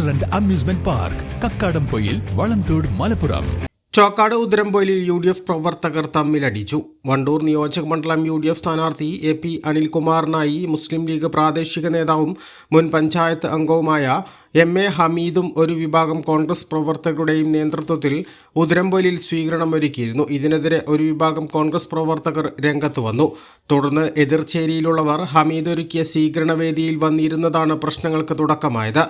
Water and amusement park, Kakkadampoyil, Valamthode, Malappuram. Chokkad ഉദരംപൊയിലിൽ UDF പ്രവർത്തകർ തമ്മിലടിച്ചു. വണ്ടൂർ നിയോജക മണ്ഡലം UDF സ്ഥാനാർത്ഥി AP അനിൽകുമാറിനായി മുസ്ലിം ലീഗ് പ്രാദേശിക നേതാവും മുൻ പഞ്ചായത്ത് അംഗവുമായ MA ഹമീദും ഒരു വിഭാഗം കോൺഗ്രസ് പ്രവർത്തകരുടെയും നേതൃത്വത്തിൽ ഉദരംപൊയിലിൽ സ്വീകരണമൊരുക്കിയിരുന്നു. ഇതിനെതിരെ ഒരു വിഭാഗം കോൺഗ്രസ് പ്രവർത്തകർ രംഗത്ത് വന്നു. തുടർന്ന് എതിർചേരിയിലുള്ളവർ ഹമീദ് ഒരുക്കിയ സ്വീകരണവേദിയിൽ വന്നിരുന്നതാണ് പ്രശ്നങ്ങൾക്ക് തുടക്കമായത്.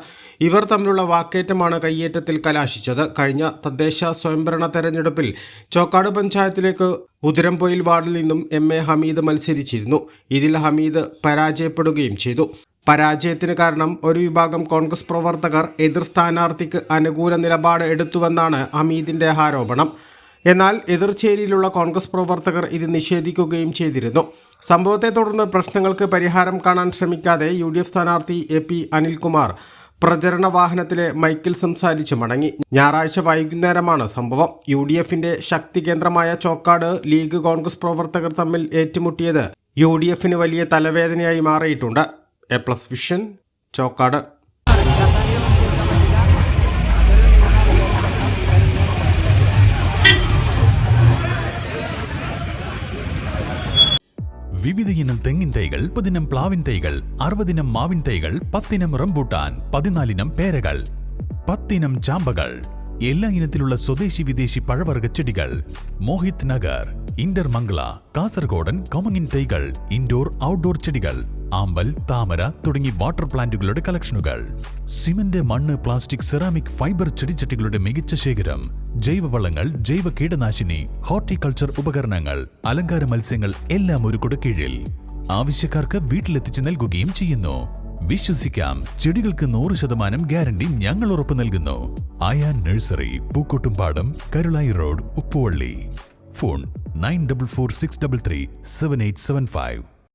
ഇവർ തമ്മിലുള്ള വാക്കേറ്റമാണ് കയ്യേറ്റത്തിൽ കലാശിച്ചത്. കഴിഞ്ഞ തദ്ദേശ സ്വയംഭരണ തെരഞ്ഞെടുപ്പിൽ ചോക്കാട് പഞ്ചായത്തിലേക്ക് ഉദരംപൊയിൽ വാർഡിൽ നിന്നും MA ഹമീദ് മത്സരിച്ചിരുന്നു. ഇതിൽ ഹമീദ് പരാജയപ്പെടുകയും ചെയ്തു. പരാജയത്തിന് കാരണം ഒരു വിഭാഗം കോൺഗ്രസ് പ്രവർത്തകർ എതിർ സ്ഥാനാർത്ഥിക്ക് അനുകൂല നിലപാട് എടുത്തുവെന്നാണ് ഹമീദിന്റെ ആരോപണം. എന്നാൽ എതിർചേരിയിലുള്ള കോൺഗ്രസ് പ്രവർത്തകർ ഇത് നിഷേധിക്കുകയും ചെയ്തിരുന്നു. സംഭവത്തെ തുടർന്ന് പ്രശ്നങ്ങൾക്ക് പരിഹാരം കാണാൻ ശ്രമിക്കാതെ UDF സ്ഥാനാർത്ഥി AP അനിൽകുമാർ പ്രചരണ വാഹനത്തിലെ മൈക്കിൽ സംസാരിച്ചു മടങ്ങി. ഞായറാഴ്ച വൈകുന്നേരമാണ് സംഭവം. UDFന്റെ ശക്തി കേന്ദ്രമായ ചോക്കാട് ലീഗ് കോൺഗ്രസ് പ്രവർത്തകർ തമ്മിൽ ഏറ്റുമുട്ടിയത് UDFന് വലിയ തലവേദനയായി മാറിയിട്ടുണ്ട്. A+ vision, Chokkad. വിവിധ ഇനം തെങ്ങിൻ തൈകൾ, 30 ഇനം പ്ലാവിൻ തൈകൾ, 60 ഇനം മാവിൻ തൈകൾ, 10 ഇനം റംബൂട്ടാൻ, 14 ഇനം പേരകൾ, 10 ഇനം ചാമ്പകൾ, എല്ലാ ഇനത്തിലുള്ള സ്വദേശി വിദേശി പഴവർഗ്ഗ ചെടികൾ, മോഹിത് നഗർ, ഇന്റർമംഗള, കാസർഗോഡൻ കൊമങ്ങിൻ തൈകൾ, ഇൻഡോർ ഔട്ട്ഡോർ ചെടികൾ, ആമ്പൽ, താമര തുടങ്ങി വാട്ടർ പ്ലാന്റുകളുടെ കളക്ഷനുകൾ, സിമന്റ്, മണ്ണ്, പ്ലാസ്റ്റിക്, സെറാമിക്, ഫൈബർ ചെടിച്ചട്ടികളുടെ മികച്ച ശേഖരം, ജൈവവളങ്ങൾ, ജൈവ കീടനാശിനി, ഹോർട്ടിക്കൾച്ചർ ഉപകരണങ്ങൾ, അലങ്കാര മത്സ്യങ്ങൾ എല്ലാം ഒരു കുടക്കീഴിൽ. ആവശ്യക്കാർക്ക് വീട്ടിലെത്തിച്ച് നൽകുകയും ചെയ്യുന്നു. വിശ്വസിക്കാം, ചെടികൾക്ക് 100% ഗ്യാരണ്ടി ഞങ്ങൾ ഉറപ്പു നൽകുന്നു. Ayan nursery, Pookkottumpadam, Karulai road, Uppuvalli. Phone 9446337875.